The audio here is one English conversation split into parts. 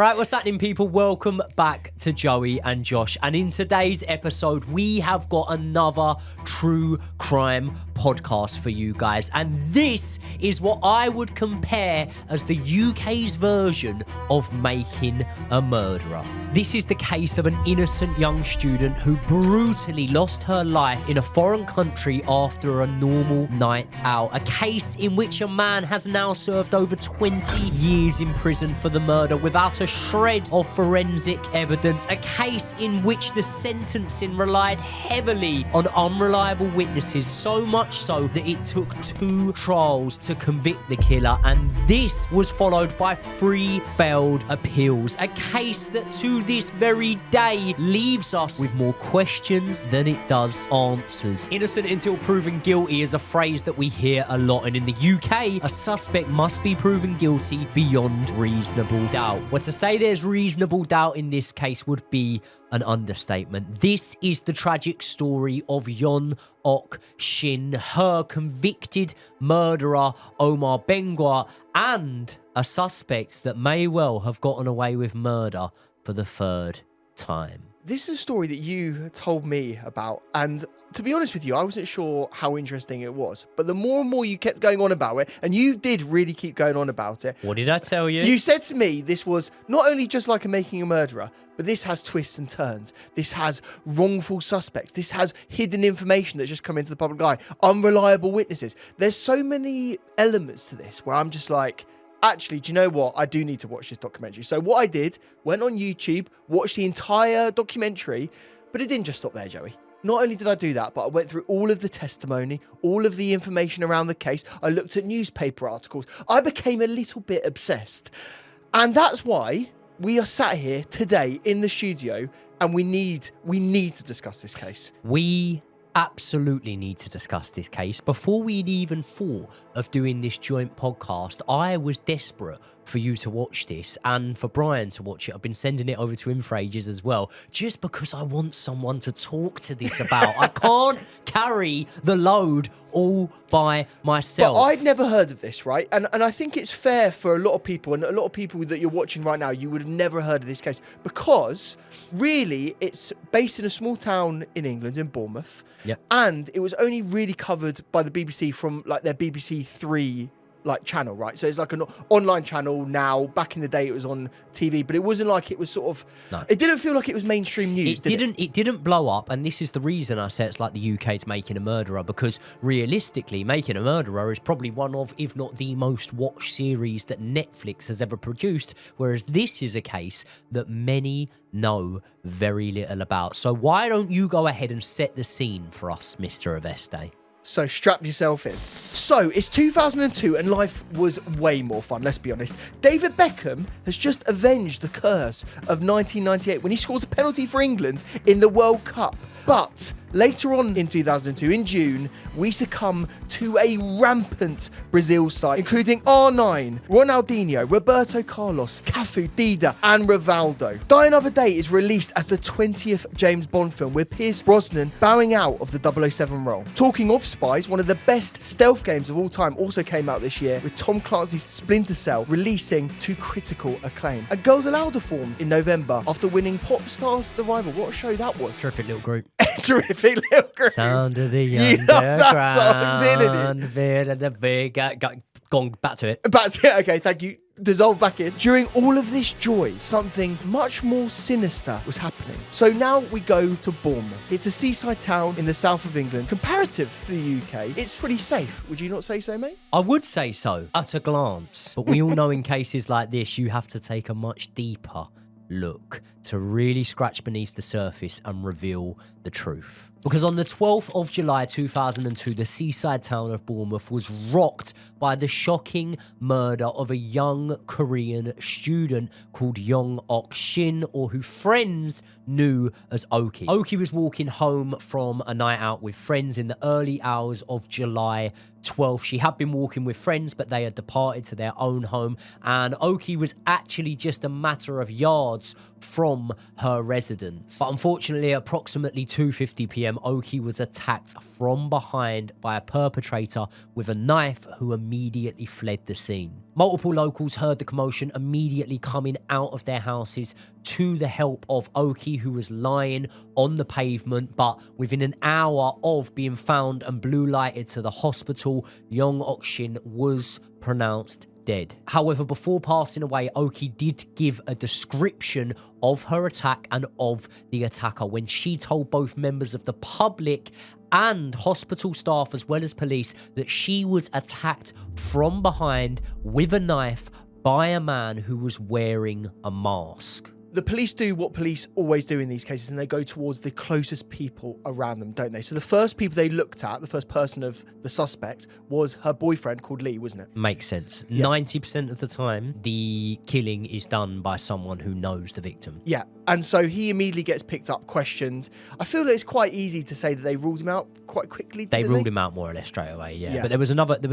Right, what's happening, people? Welcome back to Joey and Josh. And in today's episode, we have got another true crime podcast for you guys. And this is what I would compare as the UK's version of Making a Murderer. This is the case of an innocent young student who brutally lost her life in a foreign country after a normal night out. A case in which a man has now served over 20 years in prison for the murder without a shred of forensic evidence. A case in which the sentencing relied heavily on unreliable witnesses, so much so that it took 2 trials to convict the killer, and this was followed by 3 failed appeals. A case that to this very day leaves us with more questions than it does answers. Innocent until proven guilty is a phrase that we hear a lot, and in the UK, a suspect must be proven guilty beyond reasonable doubt. Well, to say there's reasonable doubt in this case would be an understatement. This is the tragic story of Jong-Ok Shin, her convicted murderer Omar Bengwa, and a suspect that may well have gotten away with murder for the 3rd time. This is a story that you told me about, and to be honest with you, I wasn't sure how interesting it was. But the more and more you kept going on about it, and you did really keep going on about it. What did I tell you? You said to me this was not only just like a Making a Murderer, but this has twists and turns. This has wrongful suspects. This has hidden information that's just come into the public eye. Unreliable witnesses. There's so many elements to this where I'm just like, actually, do you know what? I do need to watch this documentary. So what I did, went on YouTube, watched the entire documentary, but it didn't just stop there, Joey. Not only did I do that, but I went through all of the testimony, all of the information around the case. I looked at newspaper articles. I became a little bit obsessed. And that's why we are sat here today in the studio, and we need to discuss this case. We absolutely need to discuss this case. Before we'd even thought of doing this joint podcast, I was desperate for you to watch this and for Brian to watch it. I've been sending it over to him for ages as well, just because I want someone to talk to this about. I can't carry the load all by myself. But I'd never heard of this, right? And I think it's fair for a lot of people, and a lot of people that you're watching right now, you would have never heard of this case, because really it's based in a small town in England, in Bournemouth. Yep. And it was only really covered by the BBC from like their BBC 3 like channel, right? So it's like an online channel now. Back in the day it was on TV, but it wasn't like it was sort of, no. It didn't feel like it was mainstream news, It didn't blow up, and this is the reason I say it's like the UK's Making a Murderer, because realistically, Making a Murderer is probably one of, if not the most watched series that Netflix has ever produced, whereas this is a case that many know very little about. So why don't you go ahead and set the scene for us, Mr. Aveste? So strap yourself in. So it's 2002 and life was way more fun, let's be honest. David Beckham has just avenged the curse of 1998 when he scores a penalty for England in the World Cup. But later on in 2002, in June, we succumb to a rampant Brazil side, including R9, Ronaldinho, Roberto Carlos, Cafu, Dida, and Rivaldo. Die Another Day is released as the 20th James Bond film, with Pierce Brosnan bowing out of the 007 role. Talking of spies, one of the best stealth games of all time also came out this year, with Tom Clancy's Splinter Cell releasing to critical acclaim. And Girls Aloud are formed in November after winning Pop Stars The Rival. What a show that was. Terrific little group. Terrific little group. Sound of the You love that song, didn't you? Gone back to it. Back to it. Okay, thank you. Dissolve back in. During all of this joy, something much more sinister was happening. So now we go to Bournemouth. It's a seaside town in the south of England. Comparative to the UK, it's pretty safe. Would you not say so, mate? I would say so, at a glance. But we all know in cases like this, you have to take a much deeper look to really scratch beneath the surface and reveal the truth. Because on the 12th of July 2002, the seaside town of Bournemouth was rocked by the shocking murder of a young Korean student called Jong-Ok Shin, or who friends knew as Oki. Oki was walking home from a night out with friends in the early hours of July 12th. She had been walking with friends, but they had departed to their own home, and Oki was actually just a matter of yards from her residence. But unfortunately, at approximately 2:50 p.m. a.m., Oki was attacked from behind by a perpetrator with a knife who immediately fled the scene. Multiple locals heard the commotion, immediately coming out of their houses to the help of Oki, who was lying on the pavement. But within an hour of being found and blue lighted to the hospital, Jong-Ok Shin was pronounced dead. However, before passing away, Oki did give a description of her attack and of the attacker when she told both members of the public and hospital staff as well as police that she was attacked from behind with a knife by a man who was wearing a mask. The police do what police always do in these cases, and they go towards the closest people around them, don't they? So the first people they looked at, the first person of the suspect, was her boyfriend called Lee, wasn't it? Makes sense. Yeah. 90% of the time, the killing is done by someone who knows the victim. Yeah, and so he immediately gets picked up, questioned. I feel that it's quite easy to say that they ruled him out quite quickly. They ruled him out more or less straight away, yeah. Yeah. But there was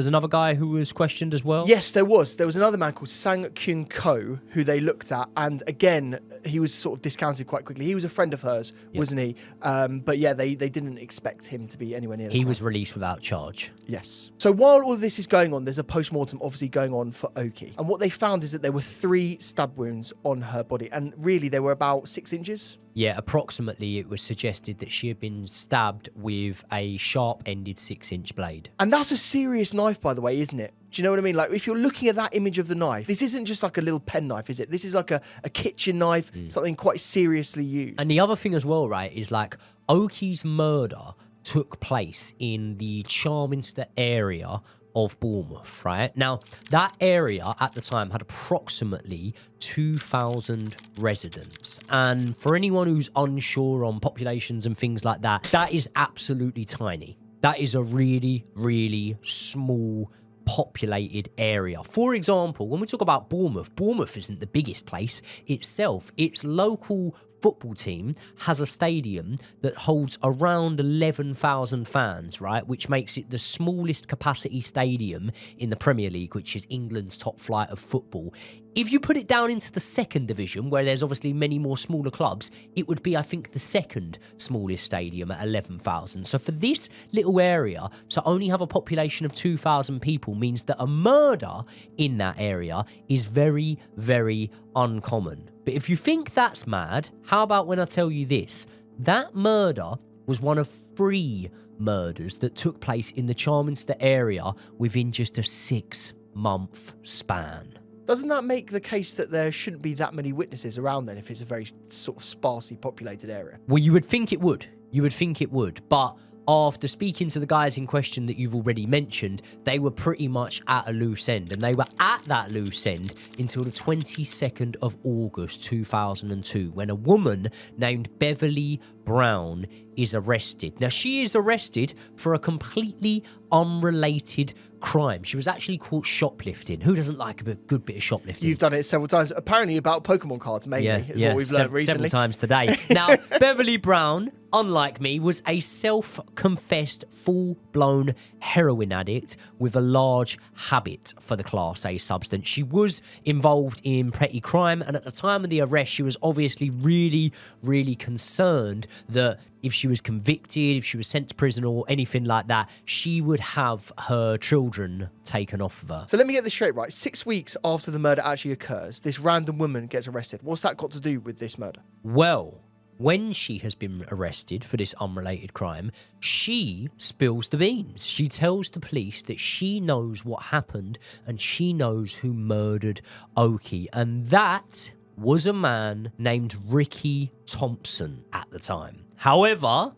another guy who was questioned as well. Yes, there was. There was another man called Sang Kyun Ko who they looked at, and again, he was sort of discounted quite quickly. He was a friend of hers, wasn't he? But yeah, they didn't expect him to be anywhere near the He crime. was released without charge. Yes. So while all of this is going on, there's a post-mortem obviously going on for Oki. And what they found is that there were 3 stab wounds on her body. And really, they were about 6 inches. Yeah, approximately it was suggested that she had been stabbed with a sharp-ended 6-inch blade. And that's a serious knife, by the way, isn't it? Do you know what I mean? Like, if you're looking at that image of the knife, this isn't just like a little pen knife, is it? This is like a kitchen knife, something quite seriously used. And the other thing as well, right, is like Oki's murder took place in the Charminster area of Bournemouth, right? Now, that area at the time had approximately 2,000 residents. And for anyone who's unsure on populations and things like that, that is absolutely tiny. That is a really, really small populated area. For example, when we talk about Bournemouth, Bournemouth isn't the biggest place itself. Its local football team has a stadium that holds around 11,000 fans, right? Which makes it the smallest capacity stadium in the Premier League, which is England's top flight of football. If you put it down into the second division, where there's obviously many more smaller clubs, it would be, I think, the second smallest stadium at 11,000. So for this little area to only have a population of 2,000 people means that a murder in that area is very, very uncommon. But if you think that's mad, how about when I tell you this? That murder was one of 3 murders that took place in the Charminster area within just a 6-month span. Doesn't that make the case that there shouldn't be that many witnesses around then if it's a very sort of sparsely populated area? Well, you would think it would. You would think it would. But after speaking to the guys in question that you've already mentioned, they were pretty much at a loose end. And they were at that loose end until the 22nd of August 2002, when a woman named Beverly Brown is arrested. Now, she is arrested for a completely unrelated crime. She was actually caught shoplifting. Who doesn't like a good bit of shoplifting? You've done it several times. Apparently about Pokemon cards, mainly, is what we've learned recently. Several times today. Now, Beverly Brown, unlike me, was a self-confessed, full-blown heroin addict with a large habit for the Class A substance. She was involved in petty crime, and at the time of the arrest, she was obviously really, really concerned that if she was convicted, if she was sent to prison or anything like that, she would have her children taken off of her. So let me get this straight, right? 6 weeks after the murder actually occurs, this random woman gets arrested. What's that got to do with this murder? Well, when she has been arrested for this unrelated crime, she spills the beans. She tells the police that she knows what happened and she knows who murdered Oki. And that was a man named Ricky Thompson at the time. However,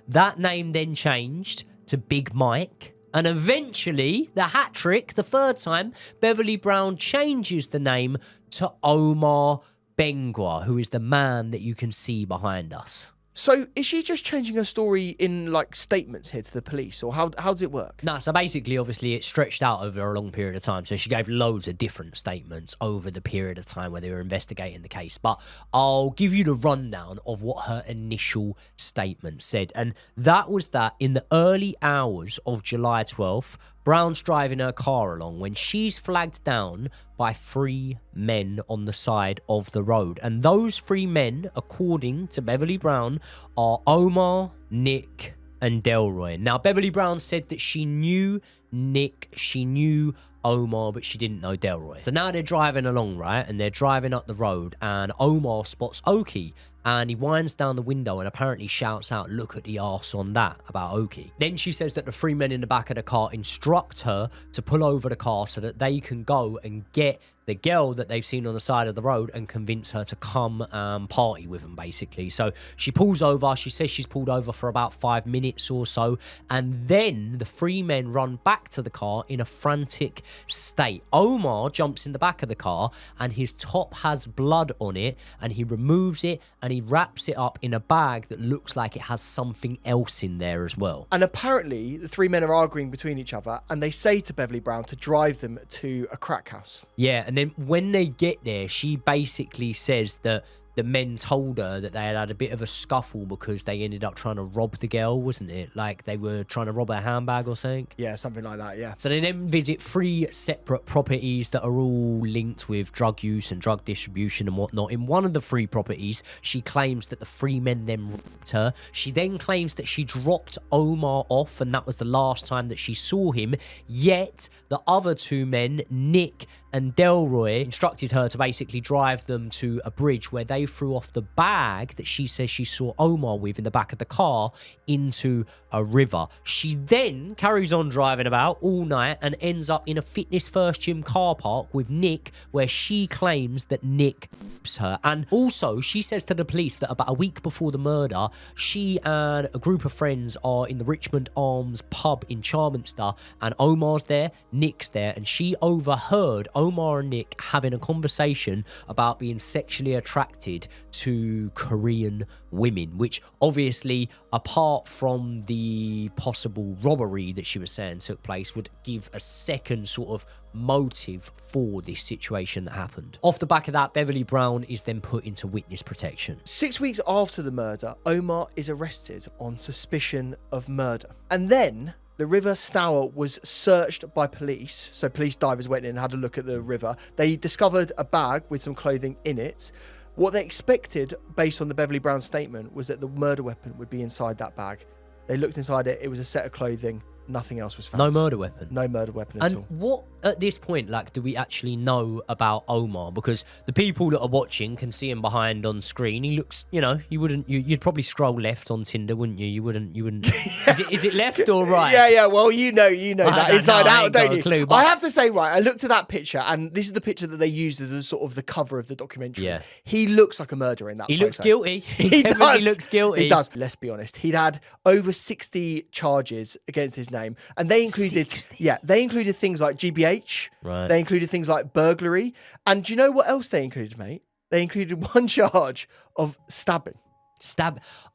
that name then changed to Big Mike. And eventually, the hat trick, the third time, Beverly Brown changes the name to Omar Bengwa, who is the man that you can see behind us. So is she just changing her story in like statements here to the police, or how does it work? No, so basically, obviously, it stretched out over a long period of time. So she gave loads of different statements over the period of time where they were investigating the case. But I'll give you the rundown of what her initial statement said. And that was that in the early hours of July 12th, Brown's driving her car along when she's flagged down by 3 men on the side of the road. And those 3 men, according to Beverly Brown, are Omar, Nick and Delroy. Now, Beverly Brown said that she knew Nick, she knew Omar, but she didn't know Delroy. So now they're driving along, right? And they're driving up the road, and Omar spots Oki, and he winds down the window and apparently shouts out, "Look at the arse on that," about Oki. Then she says that the three men in the back of the car instruct her to pull over the car so that they can go and get the girl that they've seen on the side of the road and convince her to come party with them, basically. So she pulls over. She says she's pulled over for about 5 minutes or so. And then the three men run back to the car in a frantic state. Omar jumps in the back of the car and his top has blood on it, and he removes it and he wraps it up in a bag that looks like it has something else in there as well. And apparently the three men are arguing between each other, and they say to Beverly Brown to drive them to a crack house. Yeah, and then when they get there, she basically says that the men told her that they had a bit of a scuffle because they ended up trying to rob the girl, wasn't it? Like they were trying to rob her handbag or something. Yeah, something like that, yeah. So they then visit 3 separate properties that are all linked with drug use and drug distribution and whatnot. In one of the 3 properties, she claims that the 3 men then raped her. She then claims that she dropped Omar off and that was the last time that she saw him. Yet the other 2 men, Nick and Delroy, instructed her to basically drive them to a bridge where they threw off the bag that she says she saw Omar with in the back of the car into a river. She then carries on driving about all night and ends up in a Fitness First Gym car park with Nick, where she claims that Nick rapes her. And also, she says to the police that about a week before the murder, she and a group of friends are in the Richmond Arms pub in Charminster, and Omar's there, Nick's there, and she overheard Omar and Nick having a conversation about being sexually attracted to Korean women, which obviously, apart from the possible robbery that she was saying took place, would give a second sort of motive for this situation that happened. Off the back of that, Beverly Brown is then put into witness protection. 6 weeks after the murder, Omar is arrested on suspicion of murder. And then the River Stour was searched by police. So police divers went in and had a look at the river. They discovered a bag with some clothing in it. What they expected, based on the Beverly Brown statement, was that the murder weapon would be inside that bag. They looked inside it. It was a set of clothing. Nothing else was found. No murder weapon? No murder weapon at all. And what, at this point, like, do we actually know about Omar? Because the people that are watching can see him behind on screen. He looks, you know, you'd probably scroll left on Tinder, wouldn't you? You wouldn't. Is it left or right? Yeah. Well, you know that inside out, don't you? Clue, I have to say, right, I looked at that picture, and this is the picture that they used as a sort of the cover of the documentary. Yeah. He looks like a murderer in that photo. He looks guilty. He definitely does. looks guilty. He does. Let's be honest. He'd had over 60 charges against his name, and they included 60? They included things like GBH. Right. They included things like burglary, and do you know what else they included, mate? They included one charge of stabbing.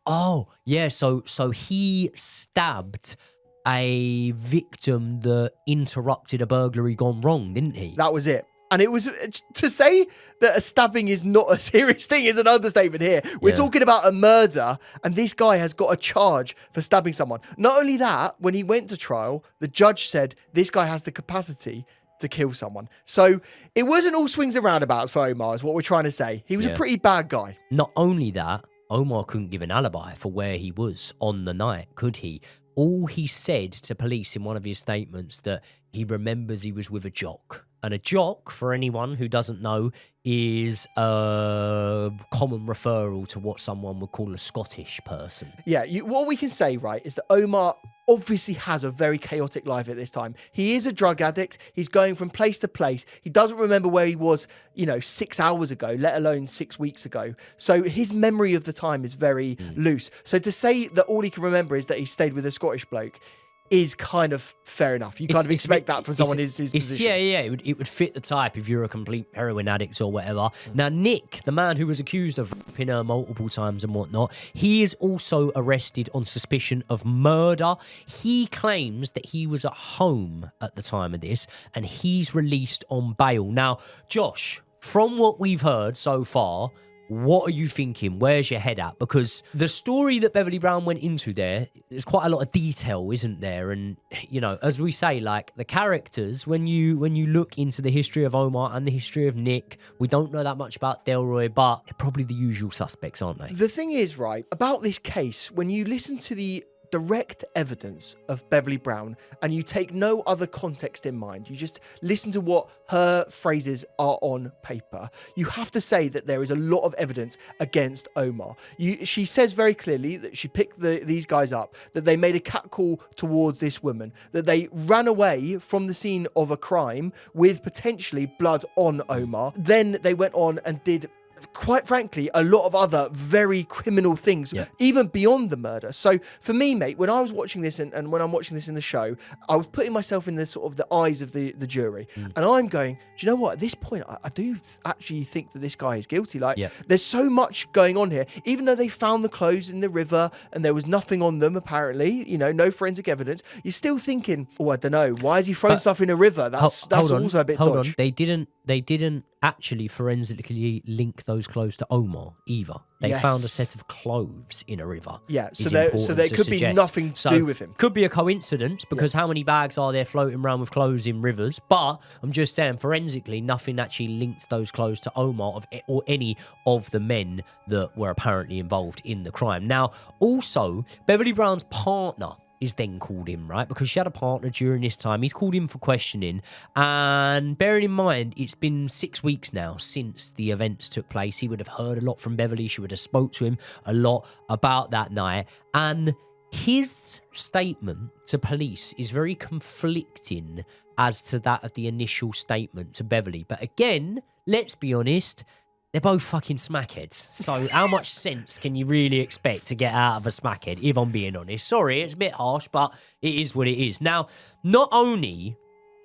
Oh, yeah. So he stabbed a victim that interrupted a burglary gone wrong, didn't he? That was it. And it was, to say that a stabbing is not a serious thing is an understatement here. We're talking about a murder, and this guy has got a charge for stabbing someone. Not only that, when he went to trial, the judge said this guy has the capacity to kill someone. So it wasn't all swings and roundabouts for Omar, is what we're trying to say. He was a pretty bad guy. Not only that, Omar couldn't give an alibi for where he was on the night, could he? All he said to police in one of his statements that he remembers he was with a jock. And a jock, for anyone who doesn't know, is a common referral to what someone would call a Scottish person. Yeah, what we can say, right, is that Omar obviously has a very chaotic life at this time. He is a drug addict. He's going from place to place. He doesn't remember where he was, 6 hours ago, let alone 6 weeks ago. So his memory of the time is very loose. So to say that all he can remember is that he stayed with a Scottish bloke is kind of fair enough. You kind of expect that from someone in his position. Yeah. It would fit the type if you're a complete heroin addict or whatever. Now, Nick, the man who was accused of raping her multiple times and whatnot, he is also arrested on suspicion of murder. He claims that he was at home at the time of this, and he's released on bail. Now, Josh, from what we've heard so far, What are you thinking? Where's your head at? Because the story that Beverly Brown went into there's quite a lot of detail, isn't there? And, you know, as we say, like, the characters, when you look into the history of Omar and the history of Nick, we don't know that much about Delroy, but they're probably the usual suspects, aren't they? The thing is, right, about this case, when you listen to the direct evidence of Beverly Brown and you take no other context in mind, you just listen to what her phrases are on paper, you have to say that there is a lot of evidence against Omar. She says very clearly that she picked these guys up, that they made a catcall towards this woman, that they ran away from the scene of a crime with potentially blood on Omar. Then they went on and did, quite frankly, a lot of other very criminal things, even beyond the murder. So for me, mate, when I was watching this and when I'm watching this in the show, I was putting myself in the sort of the eyes of the jury. And I'm going, do you know what? At this point, I do actually think that this guy is guilty. Like, there's so much going on here. Even though they found the clothes in the river and there was nothing on them, apparently, you know, no forensic evidence, you're still thinking, oh, I don't know, why is he throwing stuff in a river? That's also a bit dodgy. Hold on. They didn't actually forensically link those clothes to Omar either. They found a set of clothes in a river. Yeah, so there could be nothing to do with him. Could be a coincidence, because how many bags are there floating around with clothes in rivers? But I'm just saying, forensically, nothing actually linked those clothes to Omar or any of the men that were apparently involved in the crime. Now, also, Beverly Brown's partner is then called in, right? Because she had a partner during this time. He's called in for questioning. And bearing in mind, it's been 6 weeks now since the events took place. He would have heard a lot from Beverly. She would have spoke to him a lot about that night. And his statement to police is very conflicting as to that of the initial statement to Beverly. But again, let's be honest, they're both fucking smackheads. So how much sense can you really expect to get out of a smackhead, if I'm being honest? Sorry, it's a bit harsh, but it is what it is. Now, not only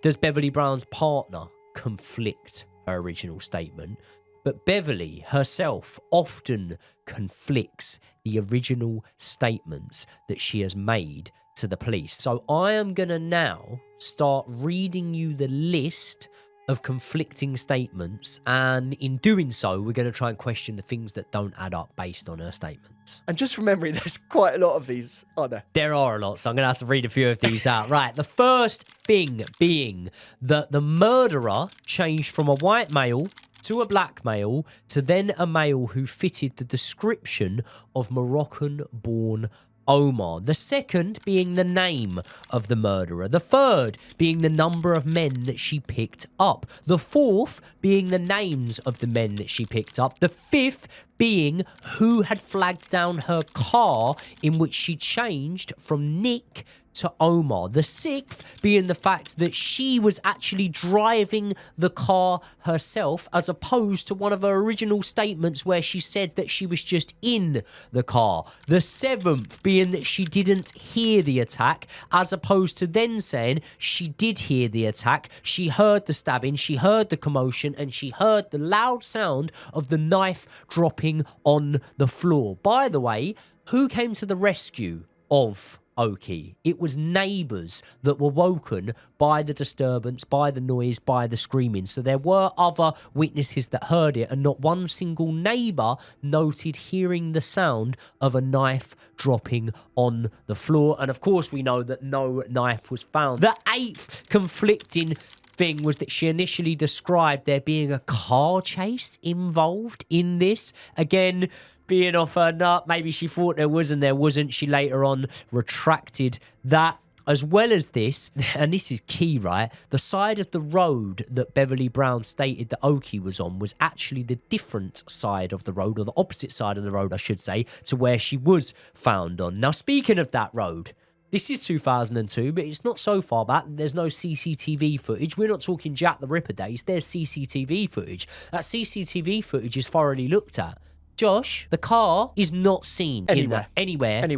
does Beverly Brown's partner conflict her original statement, but Beverly herself often conflicts the original statements that she has made to the police. So I am going to now start reading you the list of conflicting statements, and in doing so, we're going to try and question the things that don't add up based on her statements. And just from memory, there's quite a lot of these, aren't there? There are a lot, so I'm going to have to read a few of these out. Right, the first thing being that the murderer changed from a white male to a black male to then a male who fitted the description of Moroccan-born Omar. The second being the name of the murderer. The third being the number of men that she picked up. The fourth being the names of the men that she picked up. The fifth being who had flagged down her car in which she changed from Nick to Omar. The sixth being the fact that she was actually driving the car herself, as opposed to one of her original statements where she said that she was just in the car. The seventh being that she didn't hear the attack, as opposed to then saying she did hear the attack. She heard the stabbing, she heard the commotion, and she heard the loud sound of the knife dropping on the floor. By the way, who came to the rescue of Oki? It was neighbours that were woken by the disturbance, by the noise, by the screaming. So there were other witnesses that heard it, and not one single neighbour noted hearing the sound of a knife dropping on the floor. And of course, we know that no knife was found. The eighth conflicting thing was that she initially described there being a car chase involved in this. Again, being off her nut, maybe she thought there was and there wasn't. She later on retracted that. As well as this, and this is key, right? The side of the road that Beverly Brown stated that Oki was on was actually the different side of the road, or the opposite side of the road, I should say, to where she was found on. Now, speaking of that road, this is 2002, but it's not so far back. There's no CCTV footage. We're not talking Jack the Ripper days. There's CCTV footage. That CCTV footage is thoroughly looked at. Josh, the car is not seen anywhere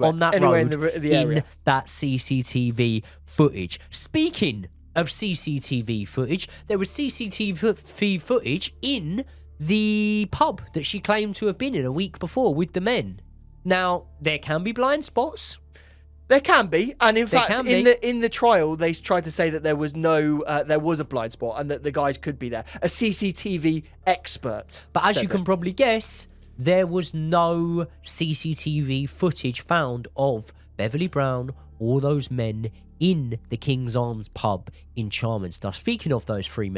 on that road in the area. In that CCTV footage. Speaking of CCTV footage, there was CCTV footage in the pub that she claimed to have been in a week before with the men. Now, there can be blind spots. There can be, and in fact, in the trial, they tried to say that there was a blind spot and that the guys could be there. A CCTV expert. But as you can probably guess, there was no CCTV footage found of Beverly Brown or those men in the King's Arms pub in Charminster. Speaking of those three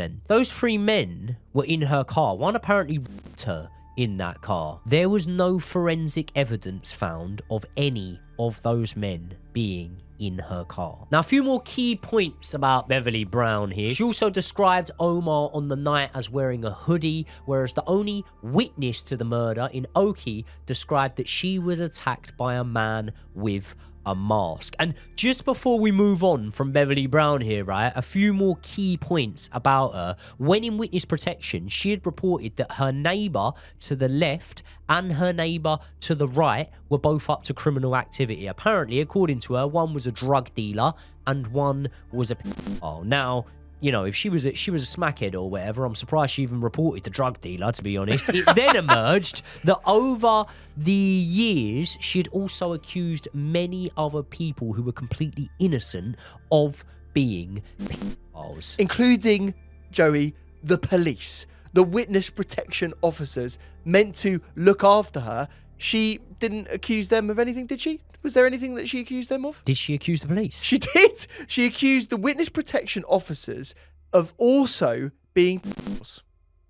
men were in her car. One apparently raped her in that car. There was no forensic evidence found of any of those men being in her car. Now, a few more key points about Beverly Brown here. She also described Omar on the night as wearing a hoodie, whereas the only witness to the murder in Oki described that she was attacked by a man with a mask. And just before we move on from Beverly Brown here, right, a few more key points about her. When in witness protection, she had reported that her neighbour to the left and her neighbour to the right were both up to criminal activity. Apparently, according to her, one was a drug dealer and one was a pedophile. Now, you know, if she was a smackhead or whatever, I'm surprised she even reported the drug dealer, to be honest. It then emerged that over the years, she'd also accused many other people who were completely innocent of being pedophiles. Including, Joey, the police, the witness protection officers meant to look after her. She didn't accuse them of anything, did she? Was there anything that she accused them of? Did she accuse the police? She did. She accused the witness protection officers of also being pedophiles.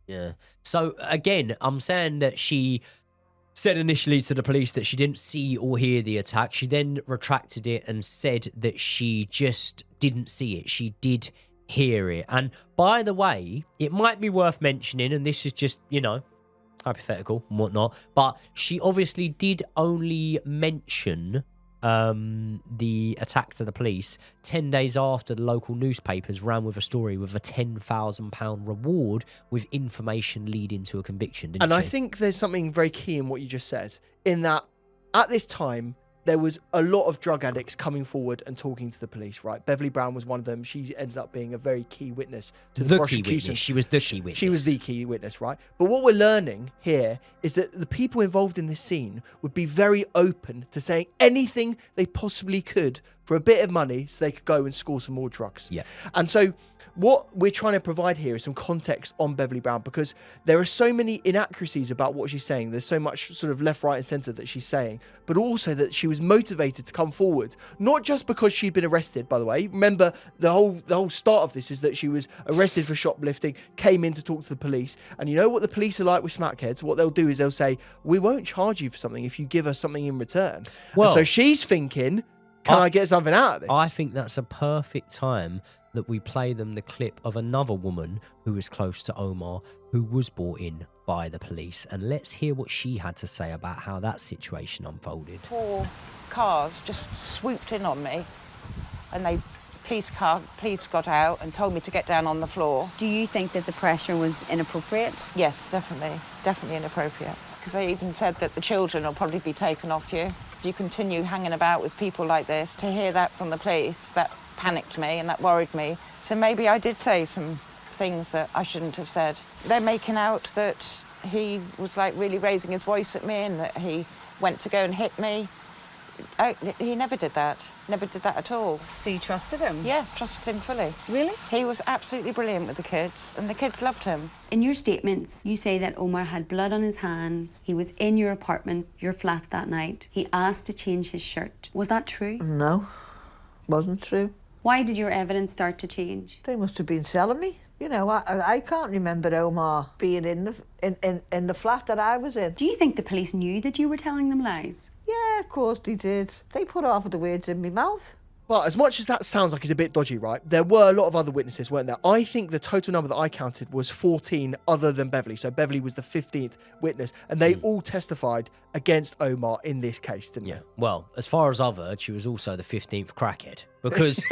Yeah. So, again, I'm saying that she said initially to the police that she didn't see or hear the attack. She then retracted it and said that she just didn't see it. She did hear it. And by the way, it might be worth mentioning, and this is just, you know, hypothetical and whatnot, but she obviously did only mention the attack to the police 10 days after the local newspapers ran with a story with a £10,000 reward with information leading to a conviction, didn't And she? I think there's something very key in what you just said, in that at this time, there was a lot of drug addicts coming forward and talking to the police, right? Beverly Brown was one of them. She ended up being a very key witness to the prosecution. She was the key witness. She was the key witness, right? But what we're learning here is that the people involved in this scene would be very open to saying anything they possibly could for a bit of money so they could go and score some more drugs. Yeah. And so what we're trying to provide here is some context on Beverly Brown, because there are so many inaccuracies about what she's saying. There's so much sort of left, right and centre that she's saying, but also that she was motivated to come forward, not just because she'd been arrested, by the way. Remember, the whole start of this is that she was arrested for shoplifting, came in to talk to the police. And you know what the police are like with smackheads? What they'll do is they'll say, we won't charge you for something if you give us something in return. Well, and so she's thinking, can I get something out of this? I think that's a perfect time that we play them the clip of another woman who was close to Omar, who was brought in by the police. And let's hear what she had to say about how that situation unfolded. 4 cars just swooped in on me, and police got out and told me to get down on the floor. Do you think that the pressure was inappropriate? Yes, definitely inappropriate. Because they even said that the children will probably be taken off you if you continue hanging about with people like this. To hear that from the police, that panicked me and that worried me. So maybe I did say some things that I shouldn't have said. They're making out that he was like really raising his voice at me and that he went to go and hit me. He never did that. Never did that at all. So you trusted him? Yeah, trusted him fully. Really? He was absolutely brilliant with the kids, and the kids loved him. In your statements, you say that Omar had blood on his hands. He was in your apartment, your flat that night. He asked to change his shirt. Was that true? No, wasn't true. Why did your evidence start to change? They must have been selling me. You know, I can't remember Omar being in the flat that I was in. Do you think the police knew that you were telling them lies? Yeah, of course they did. They put half of the words in my mouth. But as much as that sounds like it's a bit dodgy, right, there were a lot of other witnesses, weren't there? I think the total number that I counted was 14 other than Beverly. So Beverly was the 15th witness, and they all testified against Omar in this case, didn't they? Well, as far as I've heard, she was also the 15th crackhead. Because,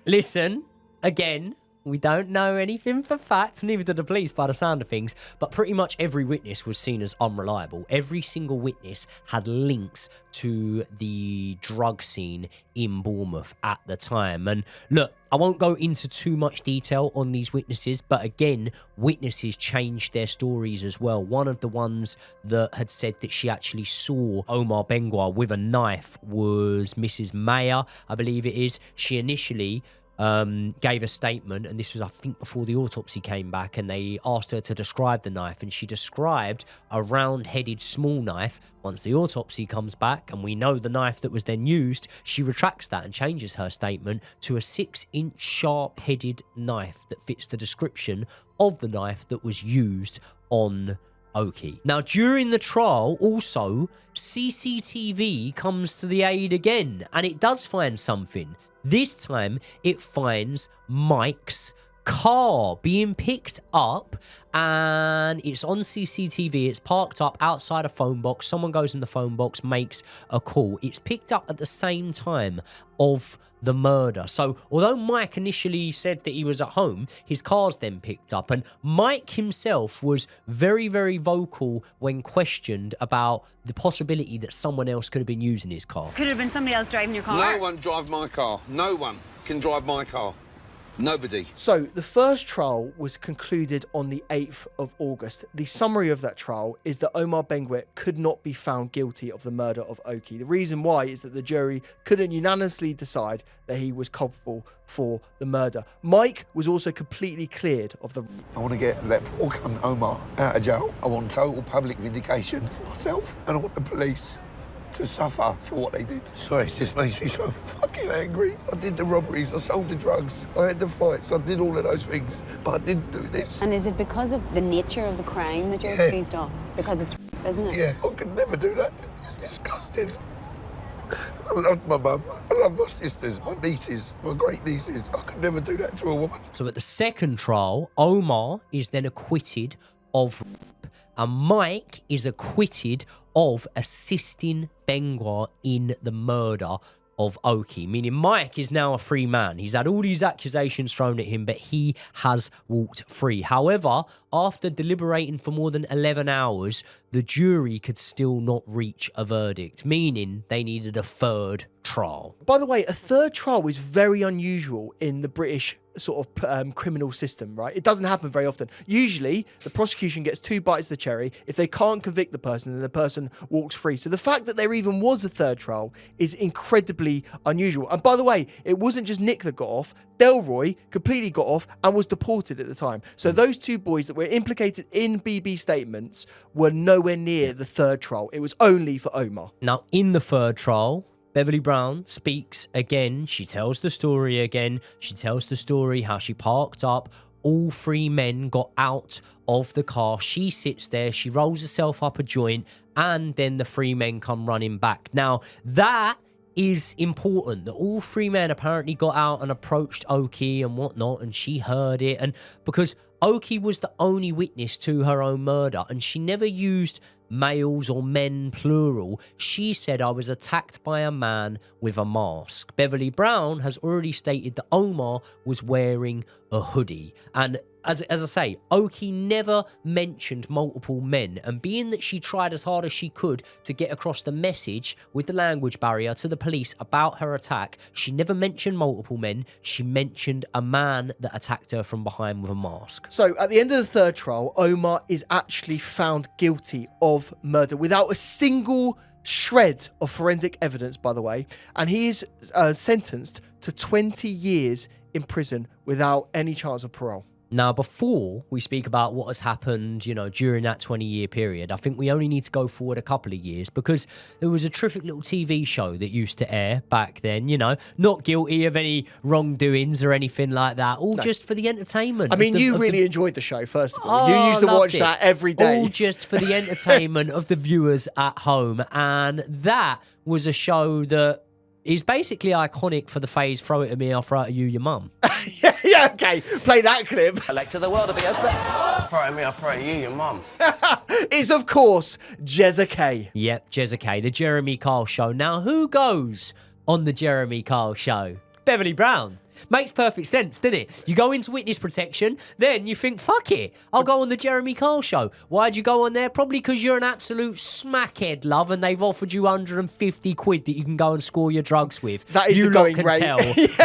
listen, again, we don't know anything for facts, neither did the police by the sound of things, but pretty much every witness was seen as unreliable. Every single witness had links to the drug scene in Bournemouth at the time. And look, I won't go into too much detail on these witnesses, but again, witnesses changed their stories as well. One of the ones that had said that she actually saw Omar Bengwa with a knife was Mrs. Mayer, I believe it is. She initially gave a statement, and this was, I think, before the autopsy came back, and they asked her to describe the knife, and she described a round-headed small knife. Once the autopsy comes back, and we know the knife that was then used, she retracts that and changes her statement to a 6-inch sharp-headed knife that fits the description of the knife that was used on Oki. Now, during the trial, also, CCTV comes to the aid again, and it does find something. This time, it finds Mike's car being picked up, and it's on CCTV. It's parked up outside a phone box. Someone goes in the phone box, makes a call. It's picked up at the same time of the murder. So although Mike initially said that he was at home, his car's then picked up, and Mike himself was very, very vocal when questioned about the possibility that someone else could have been using his car. Could it have been somebody else driving your car? No one drive my car. No one can drive my car. Nobody. So the first trial was concluded on the 8th of August. The summary of that trial is that Omar Benguet could not be found guilty of the murder of Oki. The reason why is that the jury couldn't unanimously decide that he was culpable for the murder. Mike was also completely cleared of the... I want to get that poor cunt Omar out of jail. I want total public vindication for myself, and I want the police to suffer for what they did. Sorry, it just makes me so fucking angry. I did the robberies, I sold the drugs, I had the fights, I did all of those things, but I didn't do this. And is it because of the nature of the crime that you're accused of? Because it's isn't it? Yeah, I could never do that. It's disgusting. I love my mum, I love my sisters, my nieces, my great nieces. I could never do that to a woman. So at the second trial, Omar is then acquitted of rape, and Mike is acquitted of assisting Benguet in the murder of Oki, meaning Mike is now a free man. He's had all these accusations thrown at him, but he has walked free. However, after deliberating for more than 11 hours, the jury could still not reach a verdict, meaning they needed a third trial. By the way, a third trial is very unusual in the British sort of criminal system, right? It doesn't happen very often. Usually, the prosecution gets 2 bites of the cherry. If they can't convict the person, then the person walks free. So the fact that there even was a third trial is incredibly unusual. And by the way, it wasn't just Nick that got off. Delroy completely got off and was deported at the time. So those 2 boys that were implicated in BB statements were nowhere near the third trial. It was only for Omar. Now, in the third trial, Beverly Brown speaks again. She tells the story again. She tells the story how she parked up. All 3 men got out of the car. She sits there. She rolls herself up a joint, and then the 3 men come running back. Now, that is important, that all 3 men apparently got out and approached Oki and whatnot, and she heard it. And because Oki was the only witness to her own murder, and she never used males or men plural. She said, I was attacked by a man with a mask. Beverly Brown has already stated that Omar was wearing a hoodie. And as I say, Oki never mentioned multiple men, and being that she tried as hard as she could to get across the message with the language barrier to the police about her attack, she never mentioned multiple men. She mentioned a man that attacked her from behind with a mask. So at the end of the third trial, Omar is actually found guilty of murder without a single shred of forensic evidence, by the way, and he is sentenced to 20 years in prison without any chance of parole. Now, before we speak about what has happened, you know, during that 20-year period, I think we only need to go forward a couple of years, because there was a terrific little TV show that used to air back then, you know, not guilty of any wrongdoings or anything like that, all just for the entertainment. I mean, you really enjoyed the show, first of all. You used to watch that every day. All just for the entertainment of the viewers at home. And that was a show that is basically iconic for the phrase, throw it at me, I'll throw it at you, your mum. yeah, okay. Play that clip. I like to the world to be open. Throw it at me, I'll throw it at you, your mum. Is, of course, Jezza K. Yep, Jezza K, the Jeremy Kyle Show. Now, who goes on the Jeremy Kyle Show? Beverly Brown. Makes perfect sense, doesn't it? You go into witness protection, then you think, fuck it, I'll go on the Jeremy Kyle Show. Why'd you go on there? Probably because you're an absolute smackhead, love, and they've offered you 150 quid that you can go and score your drugs with. That is you the going can rate. tell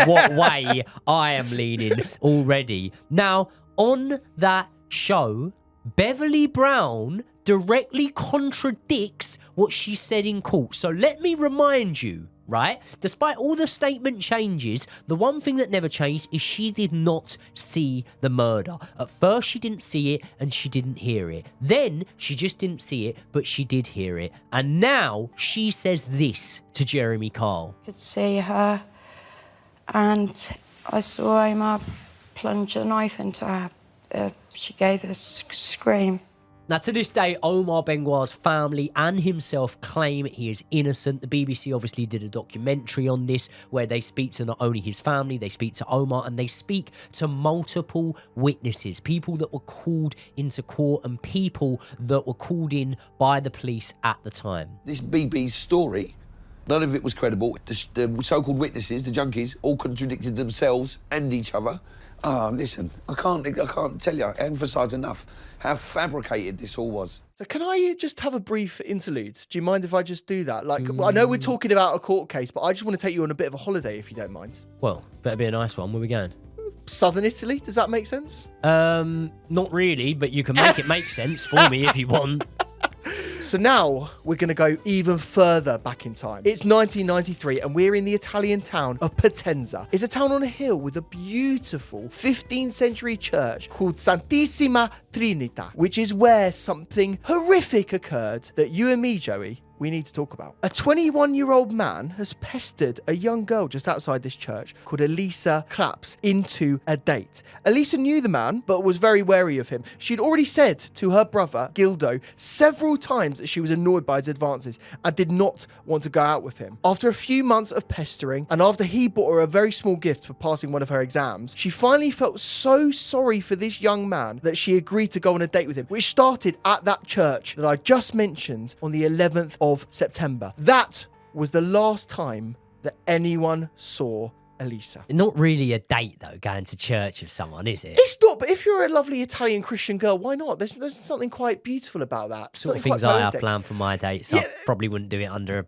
what way I am leaning already. Now, on that show, Beverly Brown directly contradicts what she said in court. So let me remind you right? Despite all the statement changes, the one thing that never changed is she did not see the murder. At first, she didn't see it and she didn't hear it. Then, she just didn't see it, but she did hear it. And now, she says this to Jeremy Kyle. I could see her, and I saw Omar plunge a knife into her. She gave a scream. Now, to this day, Omar Bengua's family and himself claim he is innocent. The BBC obviously did a documentary on this where they speak to not only his family, they speak to Omar, and they speak to multiple witnesses, people that were called into court and people that were called in by the police at the time. This BB's story, none of it was credible. The so-called witnesses, the junkies, all contradicted themselves and each other. Listen, I can't tell you, emphasise enough how fabricated this all was. So can I just have a brief interlude? Do you mind if I just do that? Like, I know we're talking about a court case, but I just want to take you on a bit of a holiday, if you don't mind. Well, better be a nice one. Where we going? Southern Italy, does that make sense? Not really, but you can make it make sense for me if you want. So now we're going to go even further back in time. It's 1993 and we're in the Italian town of Potenza. It's a town on a hill with a beautiful 15th century church called Santissima Trinita, which is where something horrific occurred that you and me, Joey, we need to talk about. A 21-year-old man has pestered a young girl just outside this church called Elisa Claps into a date. Elisa knew the man, but was very wary of him. She'd already said to her brother, Gildo, several times that she was annoyed by his advances and did not want to go out with him. After a few months of pestering, and after he bought her a very small gift for passing one of her exams, she finally felt so sorry for this young man that she agreed to go on a date with him, which started at that church that I just mentioned on the 11th of September. That was the last time that anyone saw Elisa. Not really a date, though, going to church with someone, is it? It's not, but if you're a lovely Italian Christian girl, why not? There's something quite beautiful about that. Sort of Something things quite I have poetic. planned for my dates. I probably wouldn't do it under,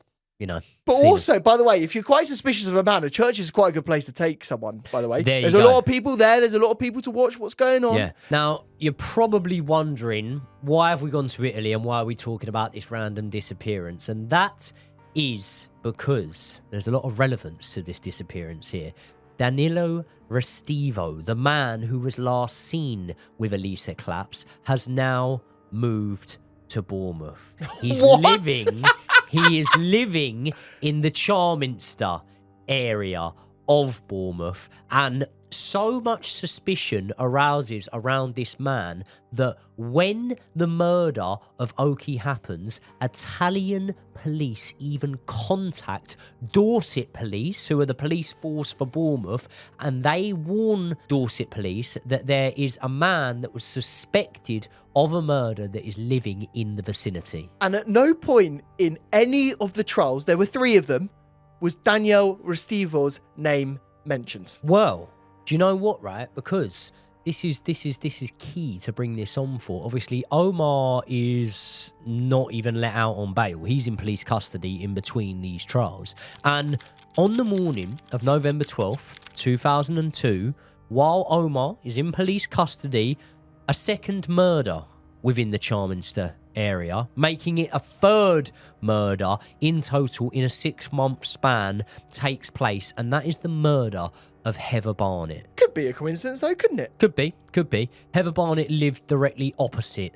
But scene. also, by the way, if you're quite suspicious of a man, a church is quite a good place to take someone, by the way. There's a lot of people there. There's a lot of people to watch what's going on. Yeah. Now, you're probably wondering, why have we gone to Italy and why are we talking about this random disappearance? And that is because there's a lot of relevance to this disappearance here. Danilo Restivo, the man who was last seen with Elisa Claps, has now moved to Bournemouth. He's He is living in the Charminster area of Bournemouth, and so much suspicion arouses around this man that when the murder of Oki happens, Italian police even contact Dorset police, who are the police force for Bournemouth, and they warn Dorset police that there is a man that was suspected of a murder that is living in the vicinity. And at no point in any of the trials, there were 3 of them, was Daniel Restivo's name mentioned. Well, do you know what, right? Because this is key to bring this on for. Obviously, Omar is not even let out on bail. He's in police custody in between these trials. And on the morning of November 12th, 2002, while Omar is in police custody, a second murder within the Charminster area, making it a 3rd murder in total in a 6-month span, takes place, and that is the murder of Heather Barnett. Could be a coincidence though, couldn't it? Could be. Heather Barnett lived directly opposite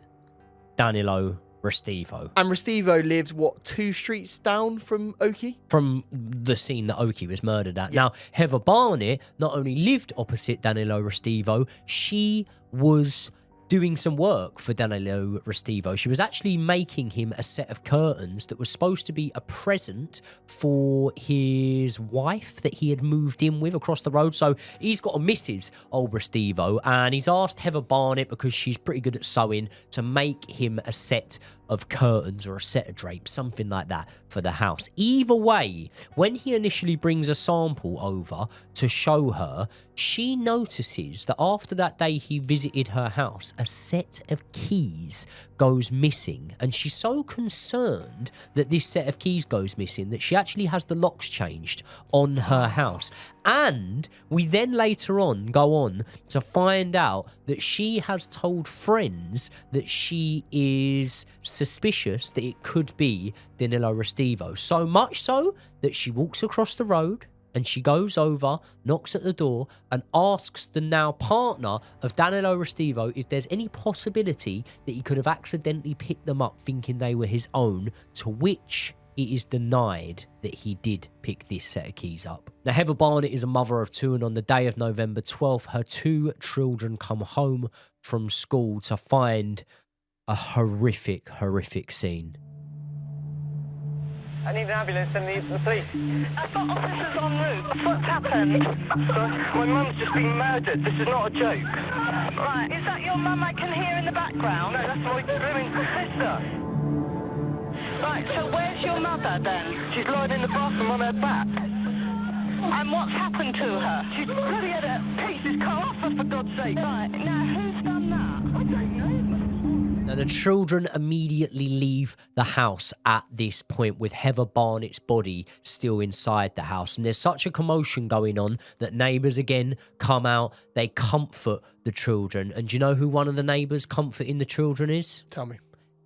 Danilo Restivo. And Restivo lived, 2 streets down from Oki? From the scene that Oki was murdered at. Yeah. Now, Heather Barnett not only lived opposite Danilo Restivo, she was doing some work for Danilo Restivo. She was actually making him a set of curtains that was supposed to be a present for his wife that he had moved in with across the road. So he's got a missus, old Restivo, and he's asked Heather Barnett, because she's pretty good at sewing, to make him a set of curtains or a set of drapes, something like that, for the house. Either way, when he initially brings a sample over to show her, she notices that after that day he visited her house, a set of keys goes missing, and she's so concerned that this set of keys goes missing that she actually has the locks changed on her house. And we then later on go on to find out that she has told friends that she is suspicious that it could be Danilo Restivo. So much so that she walks across the road and she goes over, knocks at the door, and asks the now partner of Danilo Restivo if there's any possibility that he could have accidentally picked them up thinking they were his own, to which it is denied that he did pick this set of keys up. Now, Heather Barnett is a mother of 2, and on the day of November 12th, her 2 children come home from school to find a horrific, horrific scene. I need an ambulance and the police. I've got officers en route. What's happened? My mum's just been murdered. This is not a joke. Right, is that your mum I can hear in the background? No, that's my blooming sister. Right, so where's your mother then? She's lying in the bathroom on her back. And what's happened to her? She's bloody had her pieces cut off her, for God's sake. Right, now who's done that? I don't know. Now, the children immediately leave the house at this point with Heather Barnett's body still inside the house. And there's such a commotion going on that neighbours again come out. They comfort the children. And do you know who one of the neighbours comforting the children is? Tell me.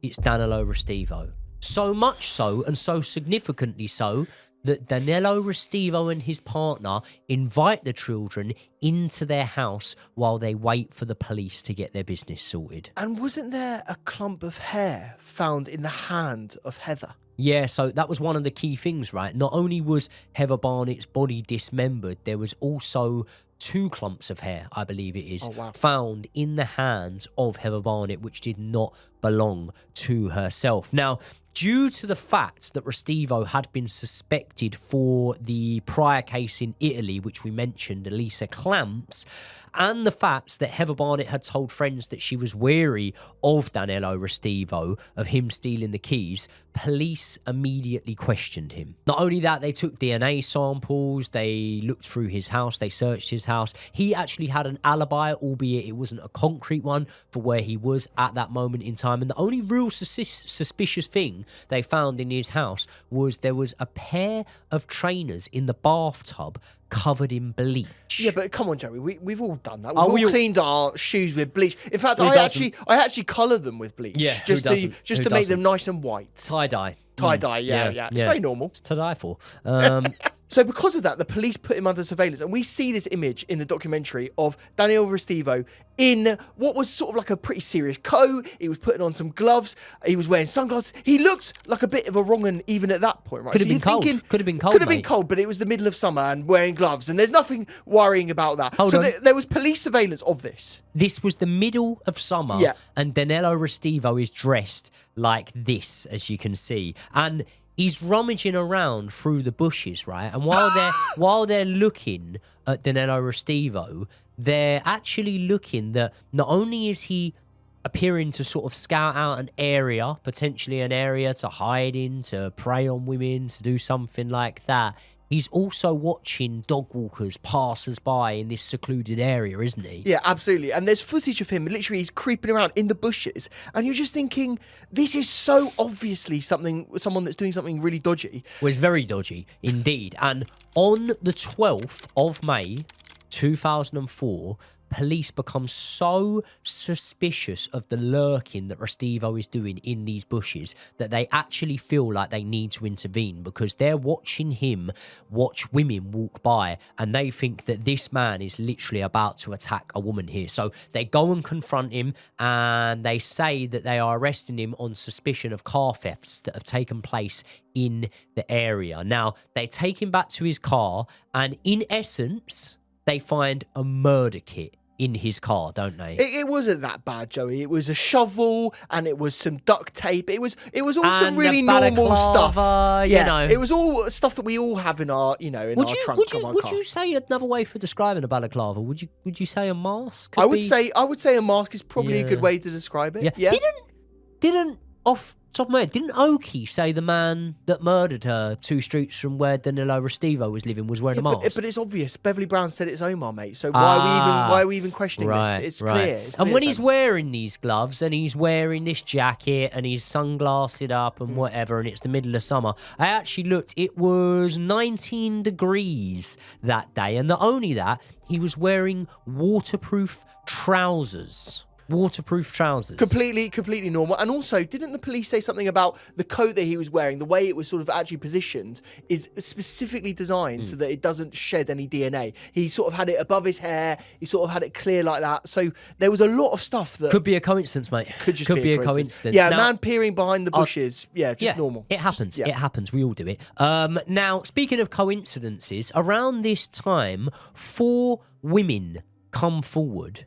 It's Danilo Restivo. So much so, and so significantly so, that Danilo Restivo and his partner invite the children into their house while they wait for the police to get their business sorted. And wasn't there a clump of hair found in the hand of Heather? Yeah, so that was one of the key things, right? Not only was Heather Barnett's body dismembered, there was also 2 clumps of hair, I believe it is, found in the hands of Heather Barnett, which did not belong to herself. Now, due to the fact that Restivo had been suspected for the prior case in Italy, which we mentioned, Elisa Clamps, and the fact that Heather Barnett had told friends that she was wary of Danilo Restivo, of him stealing the keys, police immediately questioned him. Not only that, they took DNA samples, they looked through his house, they searched his house. He actually had an alibi, albeit it wasn't a concrete one, for where he was at that moment in time. And the only real suspicious thing they found in his house was there was a pair of trainers in the bathtub covered in bleach. Yeah, but come on, Joey. We've all done that. We We've all cleaned our shoes with bleach. In fact, Who I doesn't? actually colour them with bleach. Yeah, just who to doesn't? make them nice and white. Tie-dye. Tie-dye, yeah. It's very normal. It's to die for. So because of that, the police put him under surveillance. And we see this image in the documentary of Danilo Restivo in what was sort of like a pretty serious coat. He was putting on some gloves. He was wearing sunglasses. He looked like a bit of a wrong un even at that point, right? Could have been cold. Could have been cold, Could have been mate. cold, but it was the middle of summer and wearing gloves. And there's nothing worrying about that. Hold on. There was police surveillance of this. This was the middle of summer, Yeah. and Danilo Restivo is dressed like this, as you can see. And he's rummaging around through the bushes, right? And while they're looking at Danilo Restivo, they're actually looking that not only is he appearing to sort of scout out an area, potentially an area to hide in, to prey on women, to do something like that, he's also watching dog walkers, passers-by in this secluded area, isn't he? Yeah, absolutely. And there's footage of him, literally, he's creeping around in the bushes. And you're just thinking, this is so obviously someone that's doing something really dodgy. Well, it's very dodgy, indeed. And on the 12th of May, 2004, police become so suspicious of the lurking that Restivo is doing in these bushes that they actually feel like they need to intervene, because they're watching him watch women walk by and they think that this man is literally about to attack a woman here. So they go and confront him, and they say that they are arresting him on suspicion of car thefts that have taken place in the area. Now, they take him back to his car, and in essence, they find a murder kit in his car, don't they? It wasn't that bad, Joey. It was a shovel and it was some duct tape. It was all some really normal stuff. You know. It was all stuff that we all have in our, our trunk of our Would car. you say another way for describing a balaclava? Would you say a mask? I would say a mask is probably a good way to describe it. Yeah. Didn't off top of my head, didn't Oki say the man that murdered her 2 streets from where Danilo Restivo was living was wearing a mask? But it's obvious. Beverly Brown said it's Omar, mate. So why are we even questioning this? It's clear. It's and clear, when he's wearing these gloves and he's wearing this jacket and he's sunglassed up and whatever, and it's the middle of summer, I actually looked, it was 19 degrees that day. And not only that, he was wearing waterproof trousers, Waterproof trousers. Completely normal. And also, didn't the police say something about the coat that he was wearing, the way it was sort of actually positioned, is specifically designed so that it doesn't shed any DNA? He sort of had it above his hair. He sort of had it clear like that. So there was a lot of stuff that... Could be a coincidence, mate. Could just be a coincidence. Yeah, now, a man peering behind the bushes. Normal. It happens. Yeah. It happens. We all do it. Now, speaking of coincidences, around this time, 4 women come forward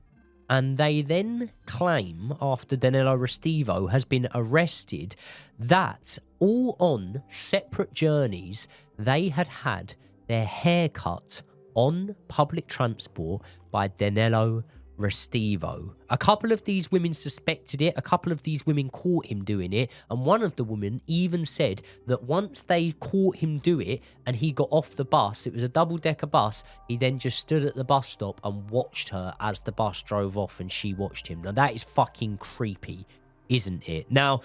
and they then claim, after Danilo Restivo has been arrested, that all on separate journeys, they had their hair cut on public transport by Danilo Restivo. A couple of these women suspected it, a couple of these women caught him doing it, and one of the women even said that once they caught him do it and he got off the bus, it was a double-decker bus, he then just stood at the bus stop and watched her as the bus drove off and she watched him. Now that is fucking creepy, isn't it? Now,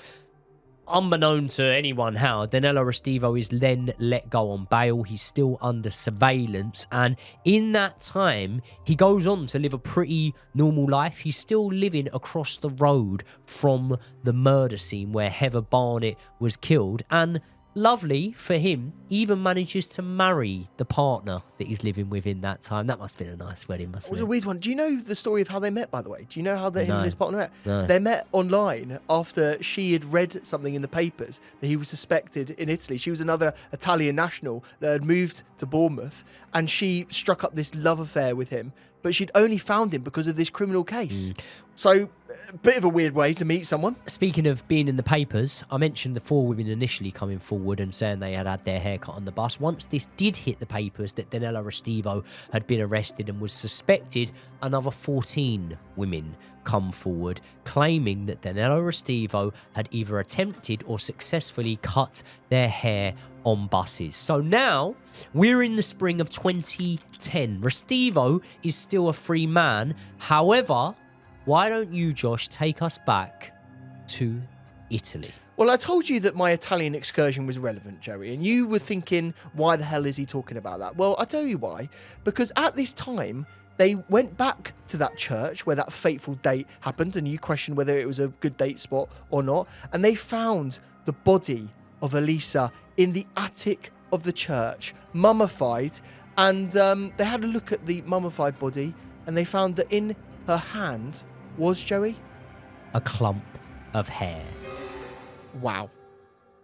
unbeknown to anyone how, Danilo Restivo is then let go on bail. He's still under surveillance, and in that time he goes on to live a pretty normal life. He's still living across the road from the murder scene where Heather Barnett was killed, and lovely for him, even manages to marry the partner that he's living with in that time. That must have been a nice wedding, mustn't it? It was a weird one. Do you know the story of how they met, by the way? Do you know how him and his partner met? No. They met online after she had read something in the papers that he was suspected in Italy. She was another Italian national that had moved to Bournemouth, and she struck up this love affair with him, but she'd only found him because of this criminal case. So, a bit of a weird way to meet someone. Speaking of being in the papers, I mentioned the 4 women initially coming forward and saying they had their hair cut on the bus. Once this did hit the papers that Danilo Restivo had been arrested and was suspected, another 14 women come forward claiming that Danilo Restivo had either attempted or successfully cut their hair on buses. So now we're in the spring of 2010. Restivo is still a free man. However, why don't you, Josh, take us back to Italy? Well, I told you that my Italian excursion was relevant, Joey, and you were thinking, why the hell is he talking about that? Well, I'll tell you why. Because at this time, they went back to that church where that fateful date happened, and you questioned whether it was a good date spot or not, and they found the body of Elisa in the attic of the church, mummified, and they had a look at the mummified body, and they found that in her hand was, Joey? A clump of hair. Wow.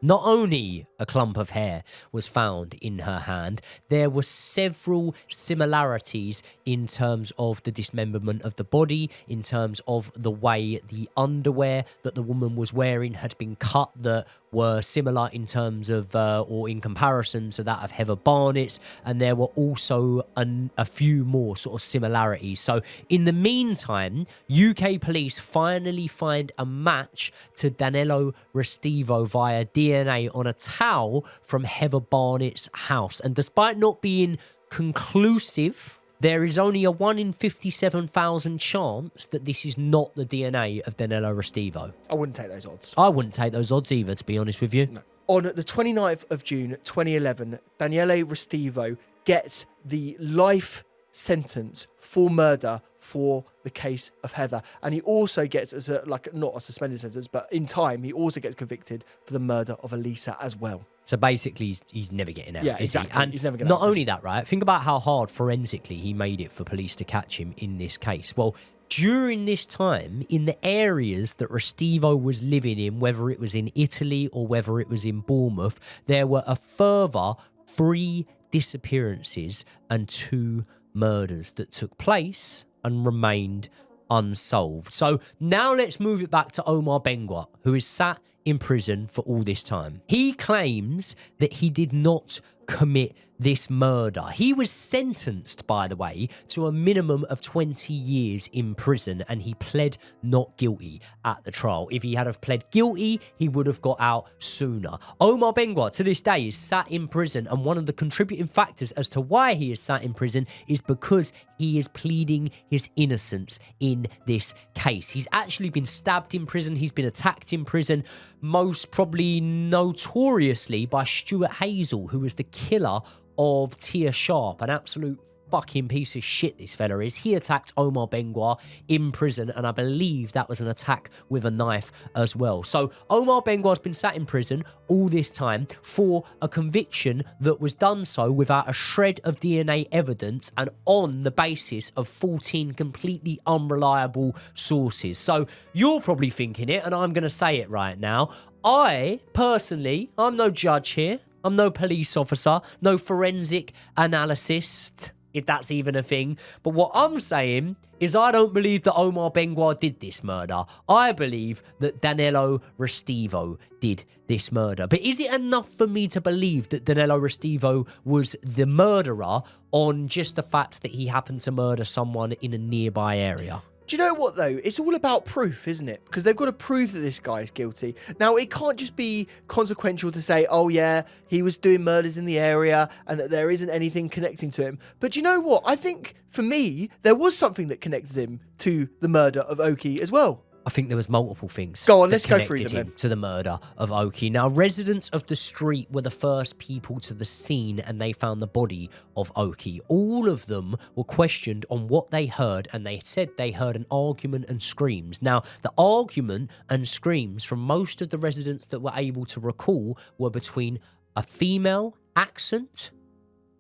Not only a clump of hair was found in her hand, there were several similarities in terms of the dismemberment of the body, in terms of the way the underwear that the woman was wearing had been cut that were similar in terms of, or in comparison to that of Heather Barnett's, and there were also a few more sort of similarities. So in the meantime, UK police finally find a match to Danilo Restivo via DNA on a towel from Heather Barnett's house. And despite not being conclusive, there is only a 1 in 57,000 chance that this is not the DNA of Danilo Restivo. I wouldn't take those odds. I wouldn't take those odds either, to be honest with you. No. On the 29th of June 2011, Daniele Restivo gets the life sentence for murder for the case of Heather, and he also gets not a suspended sentence, but in time he also gets convicted for the murder of Elisa as well. So basically he's never getting out. Yeah, exactly. And he's never getting not out. only that, right? Think about how hard forensically he made it for police to catch him in this case. Well, during this time, in the areas that Restivo was living in, whether it was in Italy or whether it was in Bournemouth, there were a further 3 disappearances and 2 murders that took place and remained unsolved. So now let's move it back to Omar Benguat, who is sat in prison for all this time. He claims that he did not commit this murder. He was sentenced, by the way, to a minimum of 20 years in prison, and he pled not guilty at the trial. If he had have pled guilty, he would have got out sooner. Omar Benguat, to this day, is sat in prison, and one of the contributing factors as to why he is sat in prison is because he is pleading his innocence in this case. He's actually been stabbed in prison. He's been attacked in prison, most probably notoriously by Stuart Hazel, who was the killer of Tia Sharp, an absolute fucking piece of shit this fella is. He attacked Omar Bengwa in prison, and I believe that was an attack with a knife as well. So Omar Bengwa's been sat in prison all this time for a conviction that was done so without a shred of DNA evidence and on the basis of 14 completely unreliable sources. So you're probably thinking it, and I'm going to say it right now. I, personally, I'm no judge here. I'm no police officer, no forensic analyst, if that's even a thing. But what I'm saying is I don't believe that Omar Bengwa did this murder. I believe that Danilo Restivo did this murder. But is it enough for me to believe that Danilo Restivo was the murderer on just the fact that he happened to murder someone in a nearby area? Do you know what, though? It's all about proof, isn't it? Because they've got to prove that this guy is guilty. Now, it can't just be consequential to say, oh, yeah, he was doing murders in the area and that there isn't anything connecting to him. But do you know what? I think, for me, there was something that connected him to the murder of Oki as well. I think there was multiple things. Go on, let's go through them then. To the murder of Oki. Now, residents of the street were the first people to the scene, and they found the body of Oki. All of them were questioned on what they heard, and they said they heard an argument and screams. Now, the argument and screams from most of the residents that were able to recall were between a female accent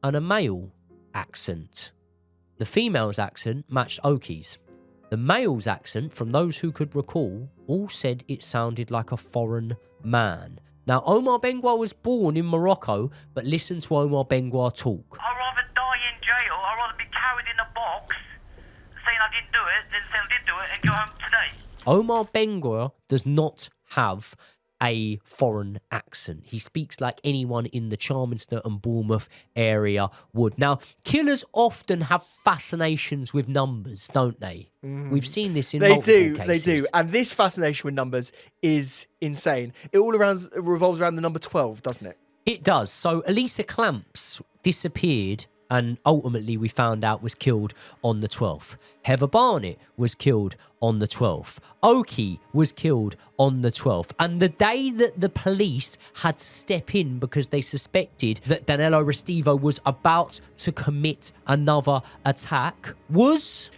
and a male accent. The female's accent matched Oki's. The male's accent, from those who could recall, all said it sounded like a foreign man. Now, Omar Bengwa was born in Morocco, but listen to Omar Bengwa talk. I'd rather die in jail. I'd rather be carried in a box saying I didn't do it than saying I did do it and go home today. Omar Bengwa does not have a foreign accent. He speaks like anyone in the Charminster and Bournemouth area would. Now, killers often have fascinations with numbers, don't they? We've seen this in multiple cases. They do. And this fascination with numbers is insane. It all revolves around the number 12, doesn't it? It does. So Elisa Clamps disappeared and ultimately we found out was killed on the 12th. Heather Barnett was killed on the 12th. Oki was killed on the 12th. And the day that the police had to step in because they suspected that Danilo Restivo was about to commit another attack was...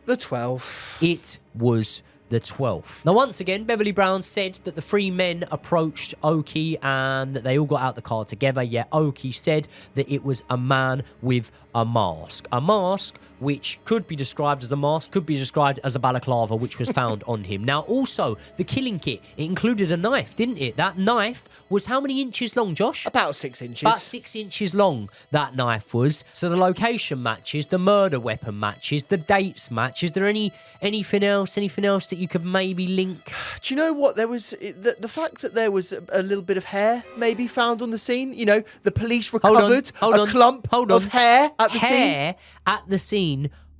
the 12th. It was the 12th. Now, once again, Beverly Brown said that the three men approached Oki and that they all got out the car together, yet Oki said that it was a man with a mask. A mask which could be described as a mask, could be described as a balaclava, which was found on him. Now, also, the killing kit, it included a knife, didn't it? That knife was how many inches long, Josh? About 6 inches. About 6 inches long, that knife was. So the location matches, the murder weapon matches, the dates match. Is there anything else that you could maybe link? Do you know what? There was the fact that there was a little bit of hair maybe found on the scene. You know, the police recovered a clump of hair at the scene. Hair at the scene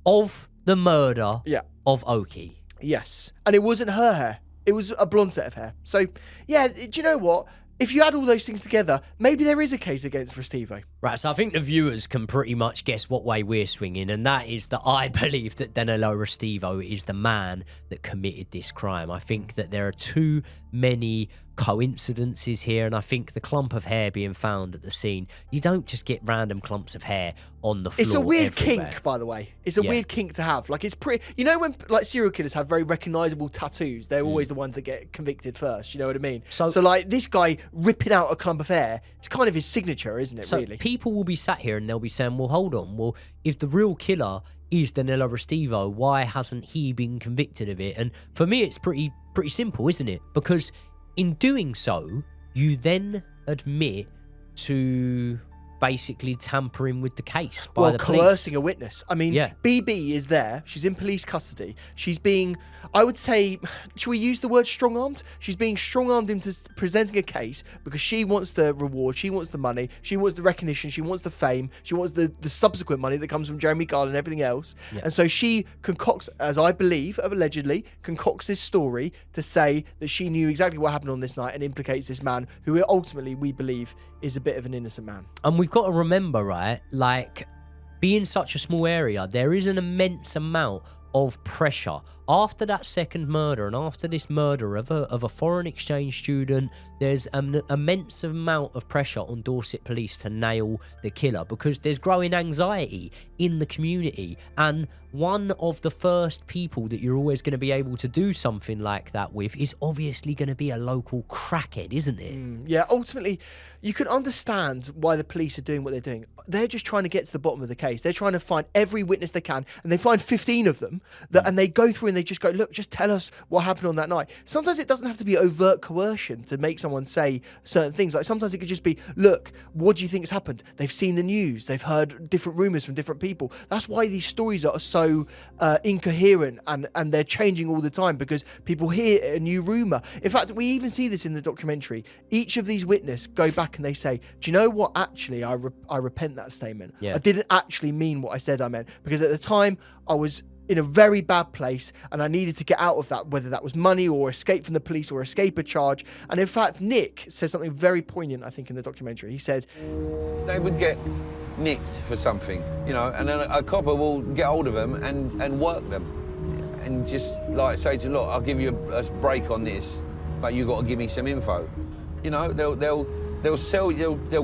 of the murder of Oki. Yes. And it wasn't her hair. It was a blonde set of hair. So, yeah, do you know what? If you add all those things together, maybe there is a case against Restivo. Right, so I think the viewers can pretty much guess what way we're swinging, and that is that I believe that Danilo Restivo is the man that committed this crime. I think that there are too many coincidences here, and I think the clump of hair being found at the scene, you don't just get random clumps of hair on the floor. It's a weird everywhere. kink, by the way. It's a weird kink to have. Like, it's pretty... You know when, like, serial killers have very recognisable tattoos? They're always the ones that get convicted first, you know what I mean? So, like, this guy ripping out a clump of hair, it's kind of his signature, isn't it, really? People will be sat here and they'll be saying, well, hold on. Well, if the real killer is Danilo Restivo, why hasn't he been convicted of it? And for me, it's pretty simple, isn't it? Because in doing so, you then admit to basically tampering with the case by the police. Coercing a witness. I mean, BB is there. She's in police custody. She's being, I would say, should we use the word strong-armed? She's being strong-armed into presenting a case because she wants the reward, she wants the money, she wants the recognition, she wants the fame, she wants the subsequent money that comes from Jeremy Kyle and everything else. Yeah. And so she concocts, as I believe, allegedly, concocts this story to say that she knew exactly what happened on this night and implicates this man who ultimately we believe is a bit of an innocent man. And we've got to remember, right, like, being such a small area, there is an immense amount of pressure after that second murder and after this murder of a foreign exchange student, there's an immense amount of pressure on Dorset police to nail the killer because there's growing anxiety in the community. And one of the first people that you're always going to be able to do something like that with is obviously going to be a local crackhead, isn't it? Yeah, ultimately, you can understand why the police are doing what they're doing. They're just trying to get to the bottom of the case. They're trying to find every witness they can, and they find 15 of them, and they go through and they just go, look, just tell us what happened on that night. Sometimes it doesn't have to be overt coercion to make someone say certain things. Like sometimes it could just be, look, what do you think has happened? They've seen the news. They've heard different rumours from different people. That's why these stories are so incoherent and they're changing all the time because people hear a new rumour. In fact, we even see this in the documentary. Each of these witnesses go back and they say, do you know what? Actually, I repent that statement. Yeah. I didn't actually mean what I said I meant because at the time I was in a very bad place and I needed to get out of that, whether that was money or escape from the police or escape a charge. And in fact, Nick says something very poignant, I think, in the documentary. He says, they would get nicked for something, you know, and then a copper will get hold of them and work them and just like say to them, look, I'll give you a break on this, but you got to give me some info. You know, they'll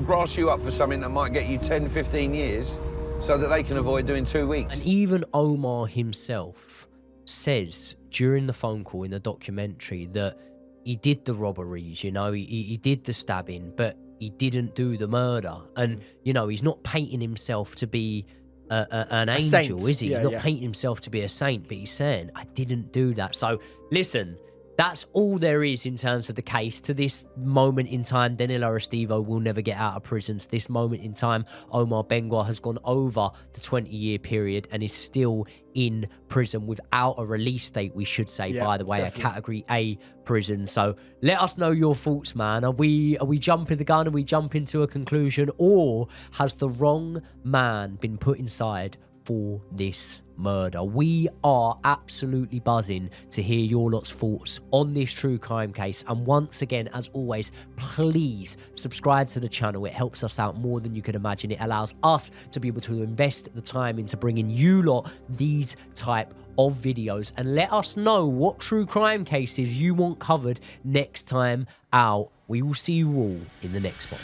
grass you up for something that might get you 10, 15 years so that they can avoid doing 2 weeks. And even Omar himself says during the phone call in the documentary that he did the robberies, you know, he did the stabbing, but he didn't do the murder. And, you know, he's not painting himself to be an angel, saint. is he? Yeah, He's not yeah. painting himself to be a saint, but he's saying, I didn't do that. So, listen, that's all there is in terms of the case. To this moment in time, Danilo Estivo will never get out of prison. To this moment in time, Omar Bengua has gone over the 20-year period and is still in prison without a release date, we should say, Yeah, by the way, definitely. a Category A prison. So let us know your thoughts, man. Are we jumping the gun? Are we jumping to a conclusion? Or has the wrong man been put inside for this murder? We are absolutely buzzing to hear your lot's thoughts on this true crime case. And once again, as always, please subscribe to the channel. It helps us out more than you could imagine. It allows us to be able to invest the time into bringing you lot these type of videos. And let us know what true crime cases you want covered next time out. We will see you all in the next one.